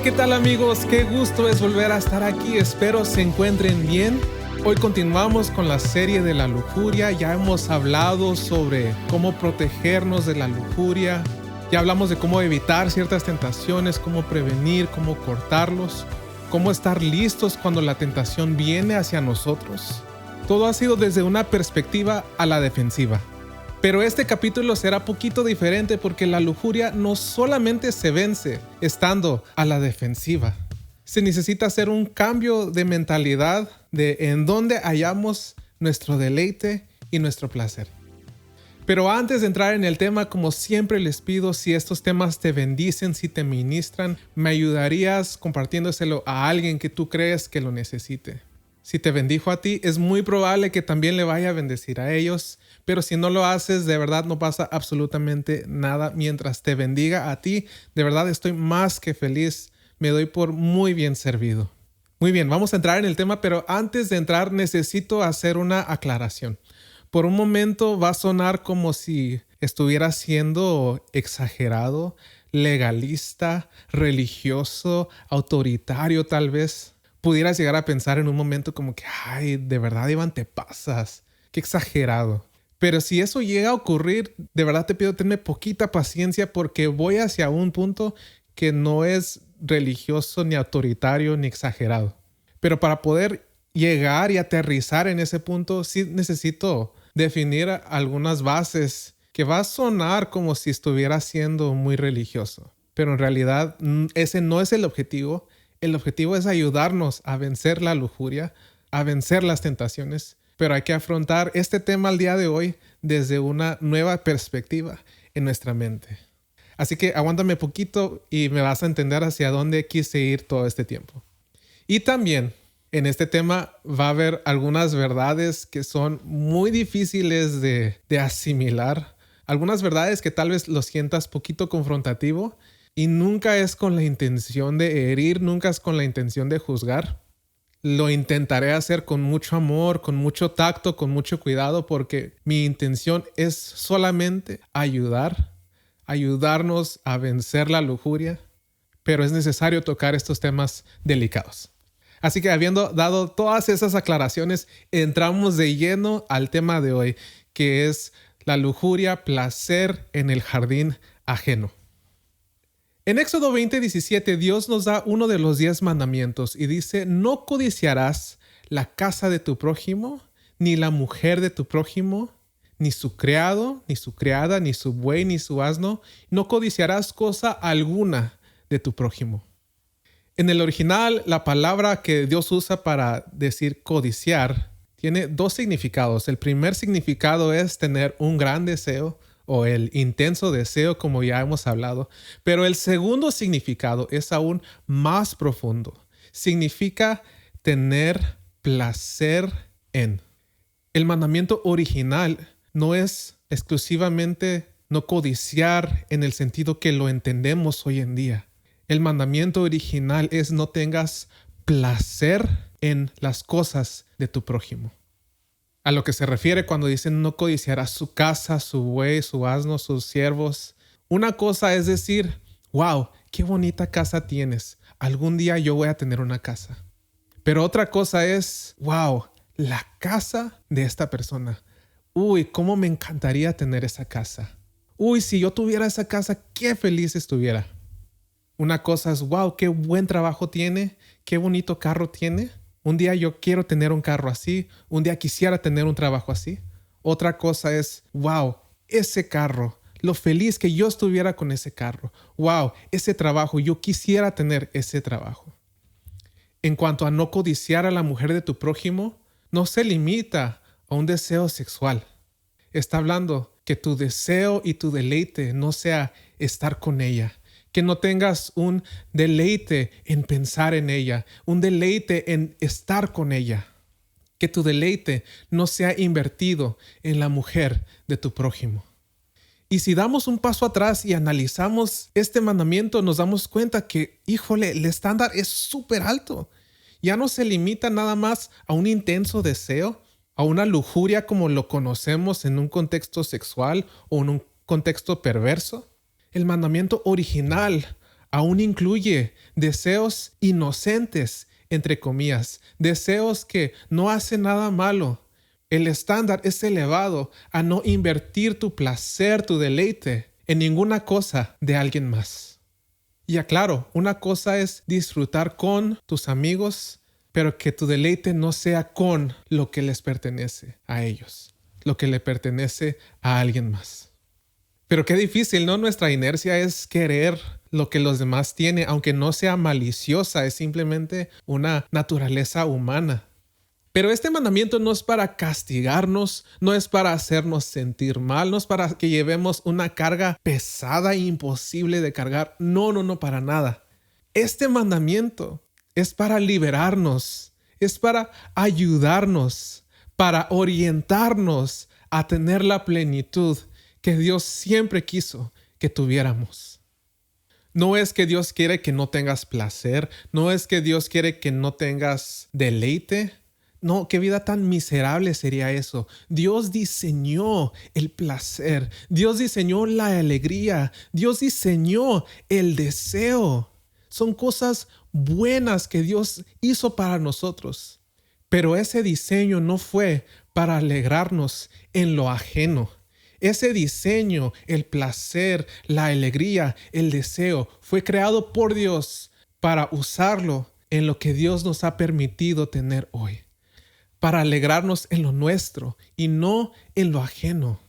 ¿Qué tal amigos? Qué gusto es volver a estar aquí. Espero se encuentren bien. Hoy continuamos con la serie de la lujuria. Ya hemos hablado sobre cómo protegernos de la lujuria. Ya hablamos de cómo evitar ciertas tentaciones, cómo prevenir, cómo cortarlos, cómo estar listos cuando la tentación viene hacia nosotros. Todo ha sido desde una perspectiva a la defensiva. Pero este capítulo será poquito diferente porque la lujuria no solamente se vence estando a la defensiva. Se necesita hacer un cambio de mentalidad de en dónde hallamos nuestro deleite y nuestro placer. Pero antes de entrar en el tema, como siempre les pido, si estos temas te bendicen, si te ministran, me ayudarías compartiéndoselo a alguien que tú crees que lo necesite. Si te bendijo a ti, es muy probable que también le vaya a bendecir a ellos. Pero si no lo haces, de verdad no pasa absolutamente nada mientras te bendiga a ti. De verdad estoy más que feliz. Me doy por muy bien servido. Muy bien, vamos a entrar en el tema, pero antes de entrar necesito hacer una aclaración. Por un momento va a sonar como si estuviera siendo exagerado, legalista, religioso, autoritario tal vez. Pudieras llegar a pensar en un momento como que, ay, de verdad, Iván, te pasas. Qué exagerado. Pero si eso llega a ocurrir, de verdad te pido, tenme poquita paciencia porque voy hacia un punto que no es religioso, ni autoritario, ni exagerado. Pero para poder llegar y aterrizar en ese punto, sí necesito definir algunas bases que va a sonar como si estuviera siendo muy religioso. Pero en realidad ese no es el objetivo. El objetivo es ayudarnos a vencer la lujuria, a vencer las tentaciones, pero hay que afrontar este tema al día de hoy desde una nueva perspectiva en nuestra mente. Así que aguántame poquito y me vas a entender hacia dónde quise ir todo este tiempo. Y también en este tema va a haber algunas verdades que son muy difíciles de asimilar, algunas verdades que tal vez lo sientas poquito confrontativo. Y nunca es con la intención de herir, nunca es con la intención de juzgar. Lo intentaré hacer con mucho amor, con mucho tacto, con mucho cuidado, porque mi intención es solamente ayudarnos a vencer la lujuria, pero es necesario tocar estos temas delicados. Así que habiendo dado todas esas aclaraciones, entramos de lleno al tema de hoy, que es la lujuria, placer en el jardín ajeno. En Éxodo 20:17, Dios nos da uno de los 10 mandamientos y dice: no codiciarás la casa de tu prójimo, ni la mujer de tu prójimo, ni su criado, ni su criada, ni su buey, ni su asno. No codiciarás cosa alguna de tu prójimo. En el original, la palabra que Dios usa para decir codiciar tiene dos significados. El primer significado es tener un gran deseo, o el intenso deseo, como ya hemos hablado. Pero el segundo significado es aún más profundo. Significa tener placer en. El mandamiento original no es exclusivamente no codiciar en el sentido que lo entendemos hoy en día. El mandamiento original es no tengas placer en las cosas de tu prójimo. A lo que se refiere cuando dicen no codiciarás su casa, su buey, su asno, sus siervos. Una cosa es decir, wow, qué bonita casa tienes. Algún día yo voy a tener una casa. Pero otra cosa es, wow, la casa de esta persona. Uy, cómo me encantaría tener esa casa. Uy, si yo tuviera esa casa, qué feliz estuviera. Una cosa es, wow, qué buen trabajo tiene, qué bonito carro tiene. Un día yo quiero tener un carro así. Un día quisiera tener un trabajo así. Otra cosa es, wow, ese carro. Lo feliz que yo estuviera con ese carro. Wow, ese trabajo. Yo quisiera tener ese trabajo. En cuanto a no codiciar a la mujer de tu prójimo, no se limita a un deseo sexual. Está hablando que tu deseo y tu deleite no sea estar con ella. Que no tengas un deleite en pensar en ella, un deleite en estar con ella. Que tu deleite no sea invertido en la mujer de tu prójimo. Y si damos un paso atrás y analizamos este mandamiento, nos damos cuenta que, híjole, el estándar es súper alto. Ya no se limita nada más a un intenso deseo, a una lujuria como lo conocemos en un contexto sexual o en un contexto perverso. El mandamiento original aún incluye deseos inocentes, entre comillas, deseos que no hacen nada malo. El estándar es elevado a no invertir tu placer, tu deleite en ninguna cosa de alguien más. Y aclaro, una cosa es disfrutar con tus amigos, pero que tu deleite no sea con lo que les pertenece a ellos, lo que le pertenece a alguien más. Pero qué difícil, ¿no? Nuestra inercia es querer lo que los demás tienen, aunque no sea maliciosa, es simplemente una naturaleza humana. Pero este mandamiento no es para castigarnos, no es para hacernos sentir mal, no es para que llevemos una carga pesada e imposible de cargar. No, para nada. Este mandamiento es para liberarnos, es para ayudarnos, para orientarnos a tener la plenitud que Dios siempre quiso que tuviéramos. No es que Dios quiere que no tengas placer, no es que Dios quiere que no tengas deleite. No, qué vida tan miserable sería eso. Dios diseñó el placer, Dios diseñó la alegría, Dios diseñó el deseo. Son cosas buenas que Dios hizo para nosotros. Pero ese diseño no fue para alegrarnos en lo ajeno. Ese diseño, el placer, la alegría, el deseo, fue creado por Dios para usarlo en lo que Dios nos ha permitido tener hoy. Para alegrarnos en lo nuestro y no en lo ajeno.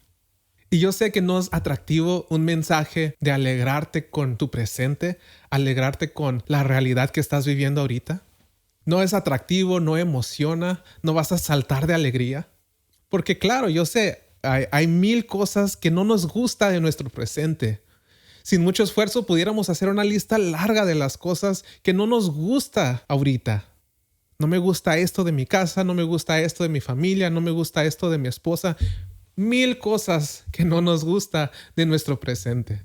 Y yo sé que no es atractivo un mensaje de alegrarte con tu presente, alegrarte con la realidad que estás viviendo ahorita. No es atractivo, no emociona, no vas a saltar de alegría. Porque claro, yo sé, hay mil cosas que no nos gusta de nuestro presente. Sin mucho esfuerzo pudiéramos hacer una lista larga de las cosas que no nos gusta ahorita. No me gusta esto de mi casa, no me gusta esto de mi familia, no me gusta esto de mi esposa. Mil cosas que no nos gusta de nuestro presente.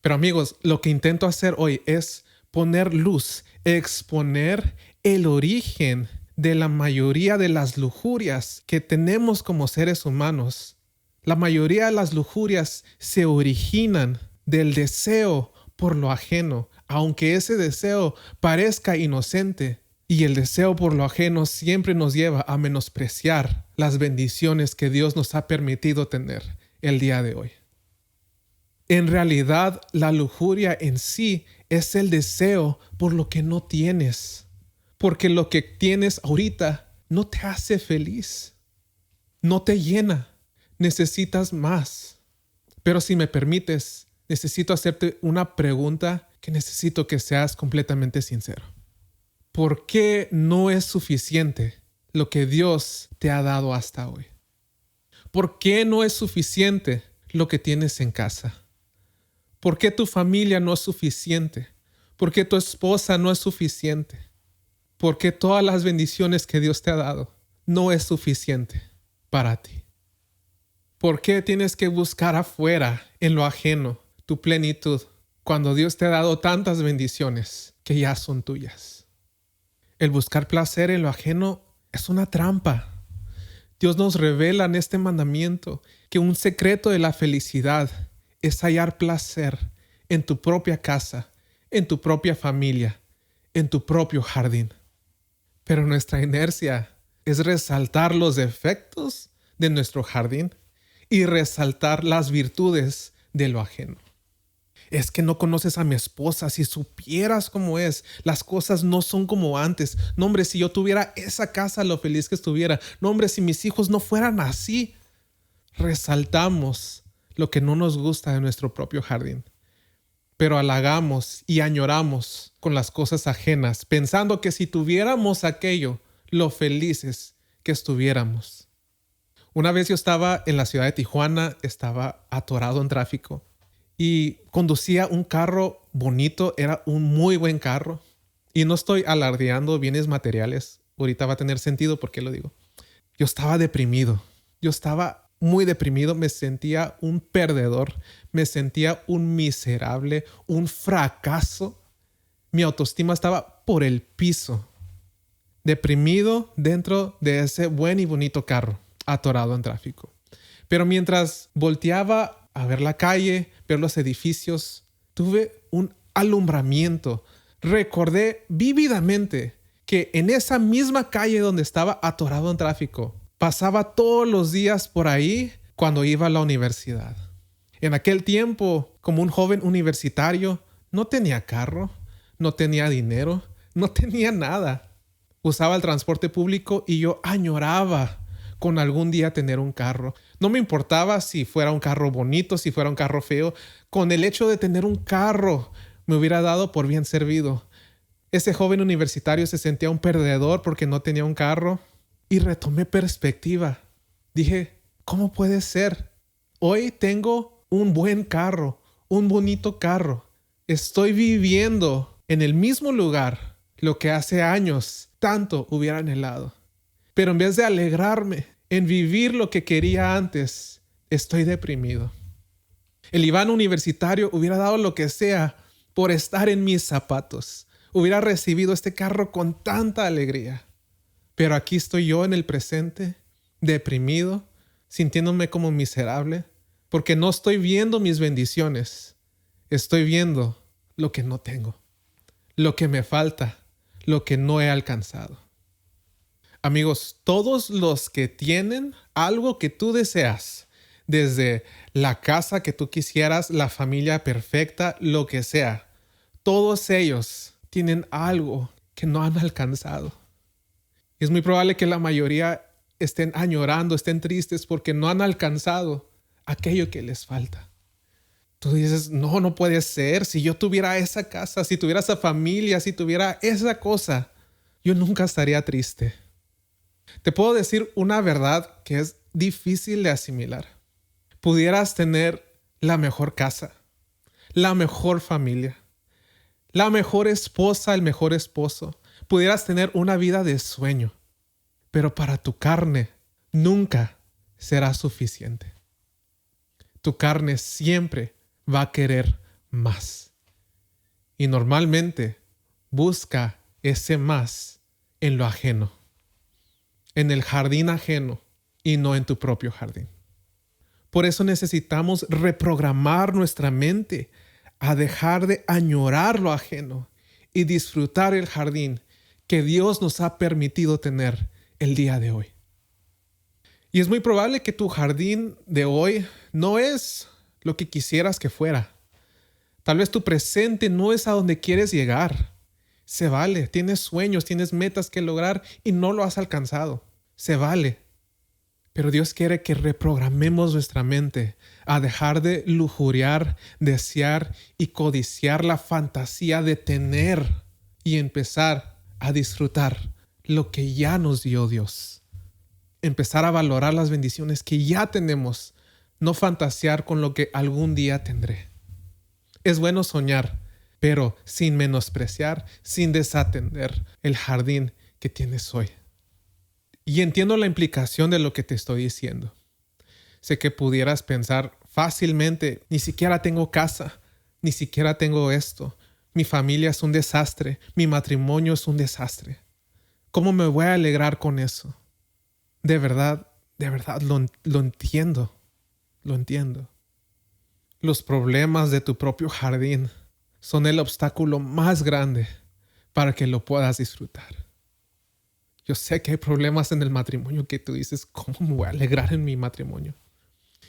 Pero amigos, lo que intento hacer hoy es poner luz, exponer el origen de la mayoría de las lujurias que tenemos como seres humanos. La mayoría de las lujurias se originan del deseo por lo ajeno, aunque ese deseo parezca inocente. Y el deseo por lo ajeno siempre nos lleva a menospreciar las bendiciones que Dios nos ha permitido tener el día de hoy. En realidad, la lujuria en sí es el deseo por lo que no tienes. Porque lo que tienes ahorita no te hace feliz. No te llena. Necesitas más. Pero si me permites, necesito hacerte una pregunta que necesito que seas completamente sincero. ¿Por qué no es suficiente lo que Dios te ha dado hasta hoy? ¿Por qué no es suficiente lo que tienes en casa? ¿Por qué tu familia no es suficiente? ¿Por qué tu esposa no es suficiente? ¿Por qué todas las bendiciones que Dios te ha dado no es suficiente para ti? ¿Por qué tienes que buscar afuera, en lo ajeno, tu plenitud, cuando Dios te ha dado tantas bendiciones que ya son tuyas? El buscar placer en lo ajeno es una trampa. Dios nos revela en este mandamiento que un secreto de la felicidad es hallar placer en tu propia casa, en tu propia familia, en tu propio jardín. Pero nuestra inercia es resaltar los defectos de nuestro jardín y resaltar las virtudes de lo ajeno. Es que no conoces a mi esposa, si supieras cómo es, las cosas no son como antes. No, hombre, si yo tuviera esa casa, lo feliz que estuviera. No, hombre, si mis hijos no fueran así. Resaltamos lo que no nos gusta de nuestro propio jardín, pero halagamos y añoramos con las cosas ajenas, pensando que si tuviéramos aquello, lo felices que estuviéramos. Una vez yo estaba en la ciudad de Tijuana, estaba atorado en tráfico. Y conducía un carro bonito, era un muy buen carro. Y no estoy alardeando bienes materiales. Ahorita va a tener sentido por qué lo digo. Yo estaba deprimido. Yo estaba muy deprimido. Me sentía un perdedor. Me sentía un miserable, un fracaso. Mi autoestima estaba por el piso. Deprimido dentro de ese buen y bonito carro, atorado en tráfico. Pero mientras volteaba a ver la calle, ver los edificios, tuve un alumbramiento. Recordé vívidamente que en esa misma calle donde estaba atorado en tráfico, pasaba todos los días por ahí cuando iba a la universidad. En aquel tiempo, como un joven universitario, no tenía carro, no tenía dinero, no tenía nada. Usaba el transporte público y yo añoraba con algún día tener un carro. No me importaba si fuera un carro bonito, si fuera un carro feo. Con el hecho de tener un carro me hubiera dado por bien servido. Ese joven universitario se sentía un perdedor porque no tenía un carro y retomé perspectiva. Dije, ¿cómo puede ser? Hoy tengo un buen carro, un bonito carro. Estoy viviendo en el mismo lugar lo que hace años tanto hubiera anhelado. Pero en vez de alegrarme en vivir lo que quería antes, estoy deprimido. El Iván universitario hubiera dado lo que sea por estar en mis zapatos. Hubiera recibido este carro con tanta alegría. Pero aquí estoy yo en el presente, deprimido, sintiéndome como miserable, porque no estoy viendo mis bendiciones. Estoy viendo lo que no tengo, lo que me falta, lo que no he alcanzado. Amigos, todos los que tienen algo que tú deseas, desde la casa que tú quisieras, la familia perfecta, lo que sea, todos ellos tienen algo que no han alcanzado. Es muy probable que la mayoría estén añorando, estén tristes porque no han alcanzado aquello que les falta. Tú dices, no puede ser. Si yo tuviera esa casa, si tuviera esa familia, si tuviera esa cosa, yo nunca estaría triste. Te puedo decir una verdad que es difícil de asimilar. Pudieras tener la mejor casa, la mejor familia, la mejor esposa, el mejor esposo. Pudieras tener una vida de sueño, pero para tu carne nunca será suficiente. Tu carne siempre va a querer más. Y normalmente busca ese más en lo ajeno, en el jardín ajeno y no en tu propio jardín. Por eso necesitamos reprogramar nuestra mente a dejar de añorar lo ajeno y disfrutar el jardín que Dios nos ha permitido tener el día de hoy. Y es muy probable que tu jardín de hoy no es lo que quisieras que fuera. Tal vez tu presente no es a donde quieres llegar. Se vale, tienes sueños, tienes metas que lograr y no lo has alcanzado. Se vale. Pero Dios quiere que reprogramemos nuestra mente a dejar de lujuriar, desear y codiciar la fantasía de tener y empezar a disfrutar lo que ya nos dio Dios. Empezar a valorar las bendiciones que ya tenemos, no fantasear con lo que algún día tendré. Es bueno soñar, pero sin menospreciar, sin desatender el jardín que tienes hoy. Y entiendo la implicación de lo que te estoy diciendo. Sé que pudieras pensar fácilmente, ni siquiera tengo casa, ni siquiera tengo esto. Mi familia es un desastre, mi matrimonio es un desastre. ¿Cómo me voy a alegrar con eso? De verdad lo entiendo. Lo entiendo. Los problemas de tu propio jardín son el obstáculo más grande para que lo puedas disfrutar. Yo sé que hay problemas en el matrimonio que tú dices, ¿cómo me voy a alegrar en mi matrimonio?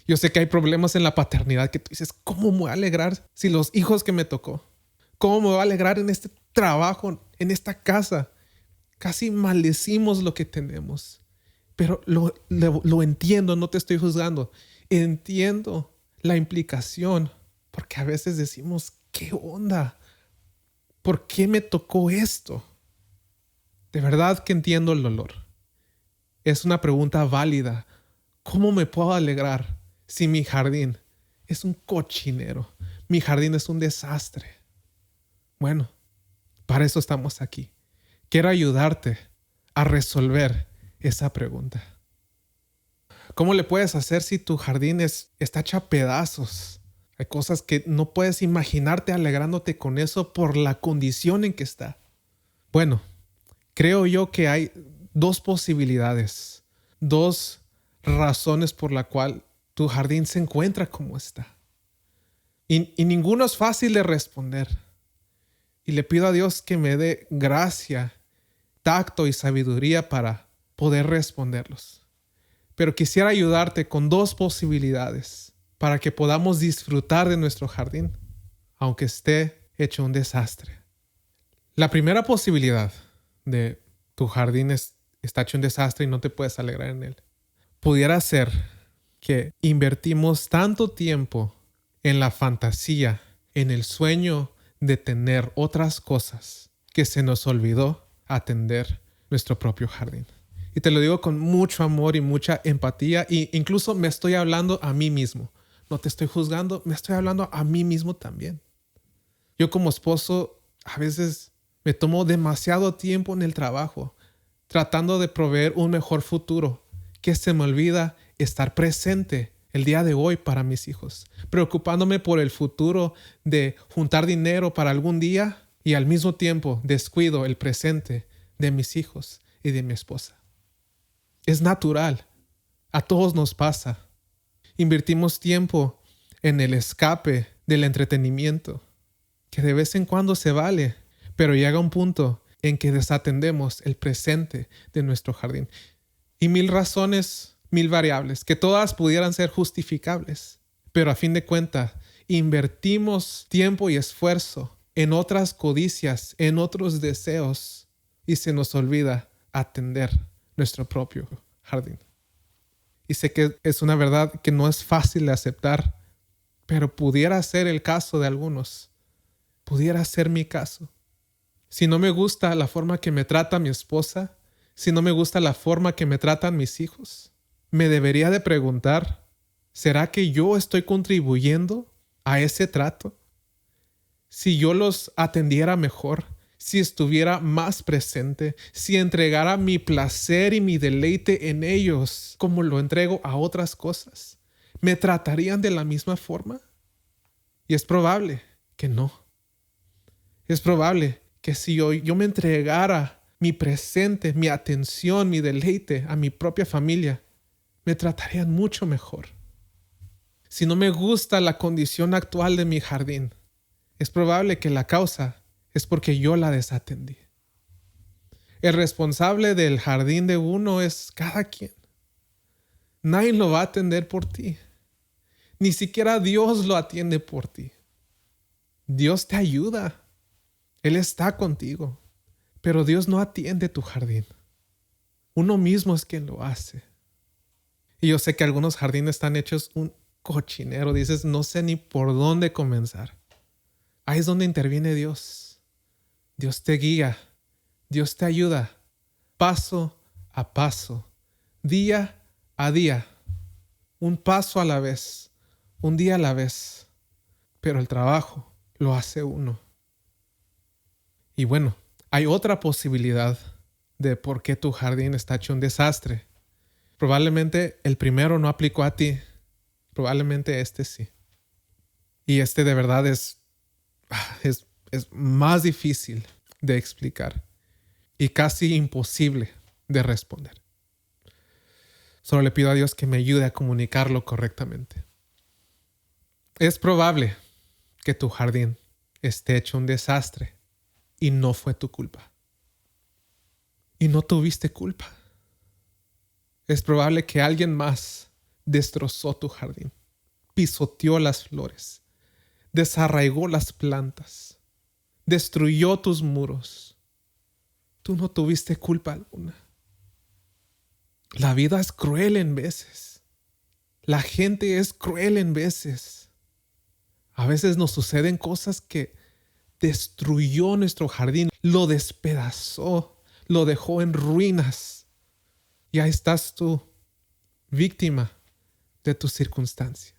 Yo sé que hay problemas en la paternidad que tú dices, ¿cómo me voy a alegrar si los hijos que me tocó? ¿Cómo me voy a alegrar en este trabajo, en esta casa? Casi maldecimos lo que tenemos. Pero lo entiendo, no te estoy juzgando. Entiendo la implicación, porque a veces decimos, ¿qué onda? ¿Por qué me tocó esto? De verdad que entiendo el dolor. Es una pregunta válida. ¿Cómo me puedo alegrar si mi jardín es un cochinero? Mi jardín es un desastre. Bueno, para eso estamos aquí. Quiero ayudarte a resolver esa pregunta. ¿Cómo le puedes hacer si tu jardín está hecho a pedazos? Hay cosas que no puedes imaginarte alegrándote con eso por la condición en que está. Bueno, creo yo que hay dos posibilidades, dos razones por la cual tu jardín se encuentra como está. Y ninguno es fácil de responder. Y le pido a Dios que me dé gracia, tacto y sabiduría para poder responderlos. Pero quisiera ayudarte con 2 posibilidades para que podamos disfrutar de nuestro jardín, aunque esté hecho un desastre. La primera posibilidad de tu jardín está hecho un desastre y no te puedes alegrar en él, pudiera ser que invertimos tanto tiempo en la fantasía, en el sueño de tener otras cosas, que se nos olvidó atender nuestro propio jardín. Y te lo digo con mucho amor y mucha empatía, e incluso me estoy hablando a mí mismo. No te estoy juzgando, me estoy hablando a mí mismo también. Yo como esposo a veces me tomo demasiado tiempo en el trabajo, tratando de proveer un mejor futuro, que se me olvida estar presente el día de hoy para mis hijos, preocupándome por el futuro de juntar dinero para algún día y al mismo tiempo descuido el presente de mis hijos y de mi esposa. Es natural, a todos nos pasa. Invertimos tiempo en el escape del entretenimiento, que de vez en cuando se vale, pero llega un punto en que desatendemos el presente de nuestro jardín. Y 1000 razones, 1000 variables, que todas pudieran ser justificables. Pero a fin de cuentas, invertimos tiempo y esfuerzo en otras codicias, en otros deseos, y se nos olvida atender nuestro propio jardín. Y sé que es una verdad que no es fácil de aceptar, pero pudiera ser el caso de algunos. Pudiera ser mi caso. Si no me gusta la forma que me trata mi esposa, si no me gusta la forma que me tratan mis hijos, me debería de preguntar, ¿será que yo estoy contribuyendo a ese trato? Si yo los atendiera mejor, si estuviera más presente, si entregara mi placer y mi deleite en ellos como lo entrego a otras cosas, ¿me tratarían de la misma forma? Y es probable que no. Es probable que si yo me entregara mi presente, mi atención, mi deleite a mi propia familia, me tratarían mucho mejor. Si no me gusta la condición actual de mi jardín, es probable que la causa es porque yo la desatendí. El responsable del jardín de uno es cada quien. Nadie lo va a atender por ti. Ni siquiera Dios lo atiende por ti. Dios te ayuda. Él está contigo. Pero Dios no atiende tu jardín. Uno mismo es quien lo hace. Y yo sé que algunos jardines están hechos un cochinero. Dices, no sé ni por dónde comenzar. Ahí es donde interviene Dios. Dios te guía. Dios te ayuda. Paso a paso. Día a día. Un paso a la vez. Un día a la vez. Pero el trabajo lo hace uno. Y bueno, hay otra posibilidad de por qué tu jardín está hecho un desastre. Probablemente el primero no aplicó a ti. Probablemente este sí. Y este de verdad es más difícil de explicar y casi imposible de responder. Solo le pido a Dios que me ayude a comunicarlo correctamente. Es probable que tu jardín esté hecho un desastre y no fue tu culpa. Y no tuviste culpa. Es probable que alguien más destrozó tu jardín, pisoteó las flores, desarraigó las plantas, destruyó tus muros. Tú no tuviste culpa alguna. La vida es cruel en veces. La gente es cruel en veces. A veces nos suceden cosas que destruyó nuestro jardín, lo despedazó, lo dejó en ruinas. Y ahí estás tú, víctima de tu circunstancia.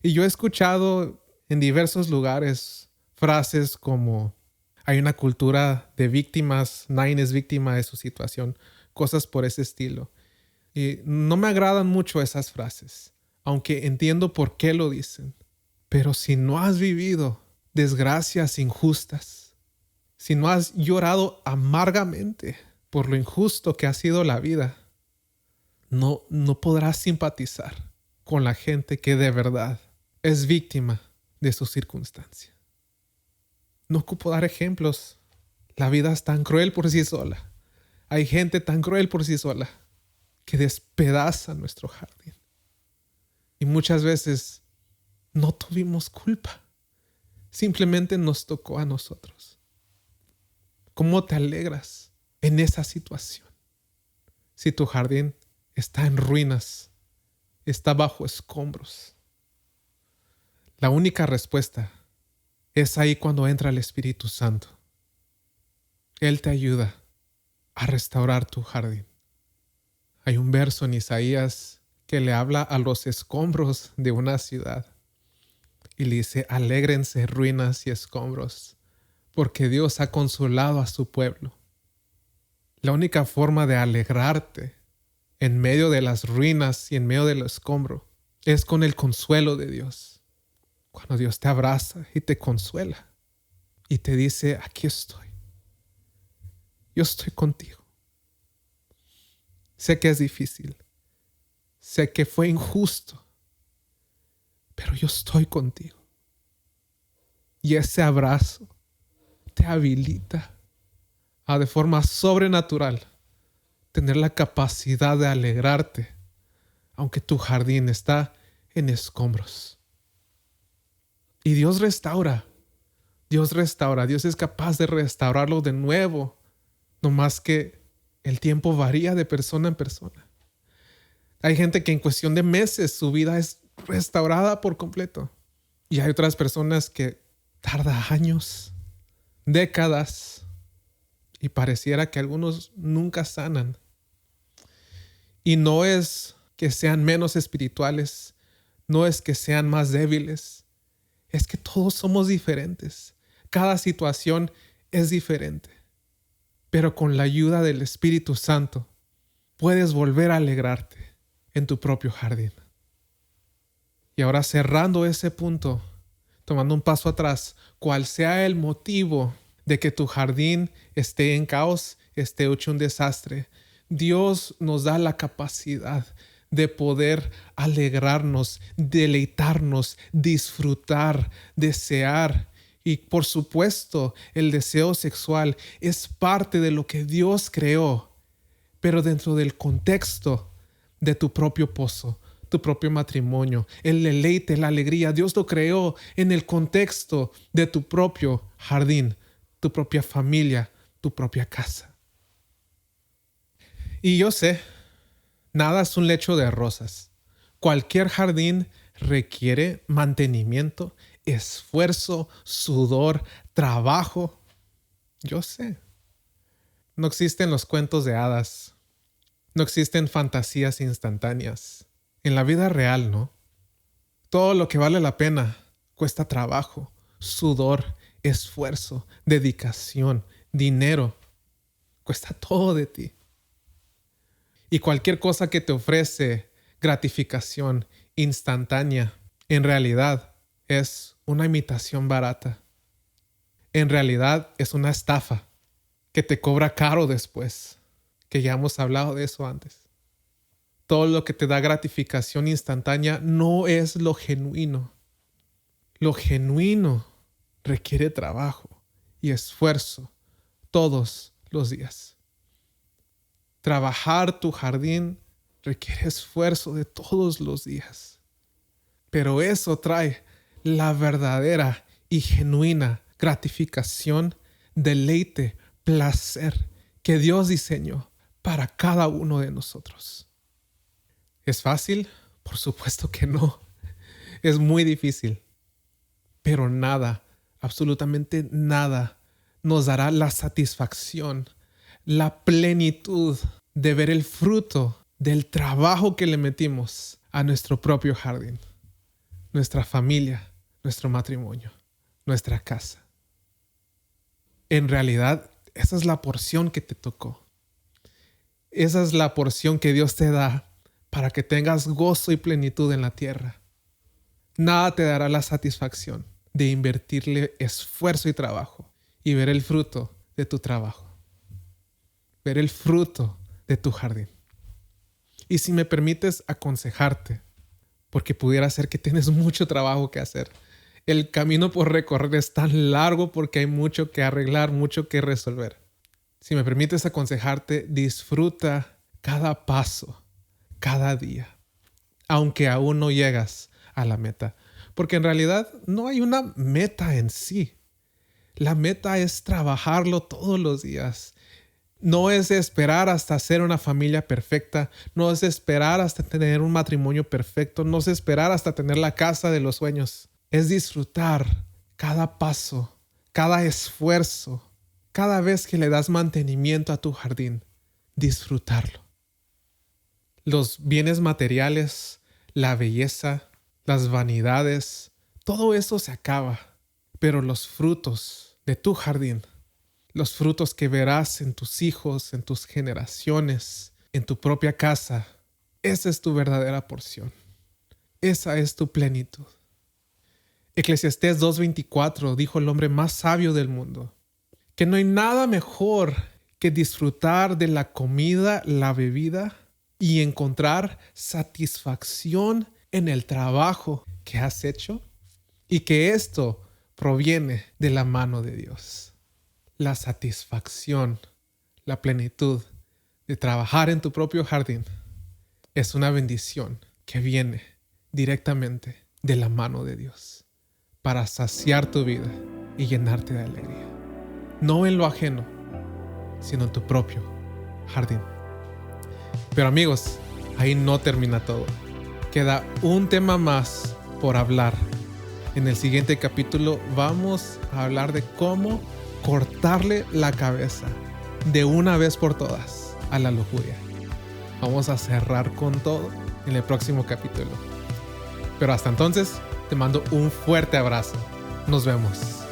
Y yo he escuchado en diversos lugares frases como hay una cultura de víctimas, nadie es víctima de su situación, cosas por ese estilo. Y no me agradan mucho esas frases, aunque entiendo por qué lo dicen. Pero si no has vivido desgracias injustas, si no has llorado amargamente por lo injusto que ha sido la vida, no podrás simpatizar con la gente que de verdad es víctima de su circunstancia. No ocupo dar ejemplos. La vida es tan cruel por sí sola. Hay gente tan cruel por sí sola que despedaza nuestro jardín. Y muchas veces no tuvimos culpa. Simplemente nos tocó a nosotros. ¿Cómo te alegras en esa situación? Si tu jardín está en ruinas, está bajo escombros. La única respuesta es ahí cuando entra el Espíritu Santo. Él te ayuda a restaurar tu jardín. Hay un verso en Isaías que le habla a los escombros de una ciudad y le dice: alégrense ruinas y escombros, porque Dios ha consolado a su pueblo. La única forma de alegrarte en medio de las ruinas y en medio del escombro es con el consuelo de Dios. Cuando Dios te abraza y te consuela y te dice: aquí estoy. Yo estoy contigo. Sé que es difícil. Sé que fue injusto. Pero yo estoy contigo. Y ese abrazo te habilita a, de forma sobrenatural, tener la capacidad de alegrarte, aunque tu jardín está en escombros. Y Dios restaura. Dios restaura. Dios es capaz de restaurarlo de nuevo. No más que el tiempo varía de persona en persona. Hay gente que en cuestión de meses su vida es restaurada por completo. Y hay otras personas que tarda años, décadas, y pareciera que algunos nunca sanan. Y no es que sean menos espirituales, no es que sean más débiles, es que todos somos diferentes. Cada situación es diferente. Pero con la ayuda del Espíritu Santo puedes volver a alegrarte en tu propio jardín. Y ahora, cerrando ese punto, tomando un paso atrás, cual sea el motivo de que tu jardín esté en caos, esté hecho un desastre, Dios nos da la capacidad de poder alegrarnos, deleitarnos, disfrutar, desear. Y por supuesto, el deseo sexual es parte de lo que Dios creó, pero dentro del contexto de tu propio pozo, tu propio matrimonio, el deleite, la alegría. Dios lo creó en el contexto de tu propio jardín, tu propia familia, tu propia casa. Y yo sé, nada es un lecho de rosas. Cualquier jardín requiere mantenimiento, esfuerzo, sudor, trabajo. Yo sé. No existen los cuentos de hadas. No existen fantasías instantáneas. En la vida real, ¿no? Todo lo que vale la pena cuesta trabajo, sudor, esfuerzo, dedicación, dinero. Cuesta todo de ti. Y cualquier cosa que te ofrece gratificación instantánea, en realidad es una imitación barata. En realidad es una estafa que te cobra caro después, que ya hemos hablado de eso antes. Todo lo que te da gratificación instantánea no es lo genuino. Lo genuino requiere trabajo y esfuerzo todos los días. Trabajar tu jardín requiere esfuerzo de todos los días. Pero eso trae la verdadera y genuina gratificación, deleite, placer que Dios diseñó para cada uno de nosotros. ¿Es fácil? Por supuesto que no. Es muy difícil. Pero nada, absolutamente nada, nos dará la satisfacción, la plenitud de ver el fruto del trabajo que le metimos a nuestro propio jardín, nuestra familia, nuestro matrimonio, nuestra casa. En realidad, esa es la porción que te tocó. Esa es la porción que Dios te da para que tengas gozo y plenitud en la tierra. Nada te dará la satisfacción de invertirle esfuerzo y trabajo y ver el fruto de tu trabajo. Ver el fruto de tu jardín. Y si me permites aconsejarte, porque pudiera ser que tienes mucho trabajo que hacer, El camino por recorrer es tan largo porque hay mucho que arreglar, mucho que resolver. Si me permites aconsejarte, disfruta cada paso, cada día, aunque aún no llegas a la meta. Porque en realidad no hay una meta en sí. La meta es trabajarlo todos los días. No es esperar hasta ser una familia perfecta. No es esperar hasta tener un matrimonio perfecto. No es esperar hasta tener la casa de los sueños. Es disfrutar cada paso, cada esfuerzo, cada vez que le das mantenimiento a tu jardín. Disfrutarlo. Los bienes materiales, la belleza, las vanidades, todo eso se acaba. Pero los frutos de tu jardín, los frutos que verás en tus hijos, en tus generaciones, en tu propia casa, esa es tu verdadera porción. Esa es tu plenitud. Eclesiastés 2:24 dijo el hombre más sabio del mundo, que no hay nada mejor que disfrutar de la comida, la bebida y encontrar satisfacción en el trabajo que has hecho y que esto proviene de la mano de Dios. La satisfacción, la plenitud de trabajar en tu propio jardín es una bendición que viene directamente de la mano de Dios para saciar tu vida y llenarte de alegría. No en lo ajeno, sino en tu propio jardín. Pero amigos, ahí no termina todo. Queda un tema más por hablar. En el siguiente capítulo vamos a hablar de cómo cortarle la cabeza de una vez por todas a la lujuria. Vamos a cerrar con todo en el próximo capítulo. Pero hasta entonces, te mando un fuerte abrazo. Nos vemos.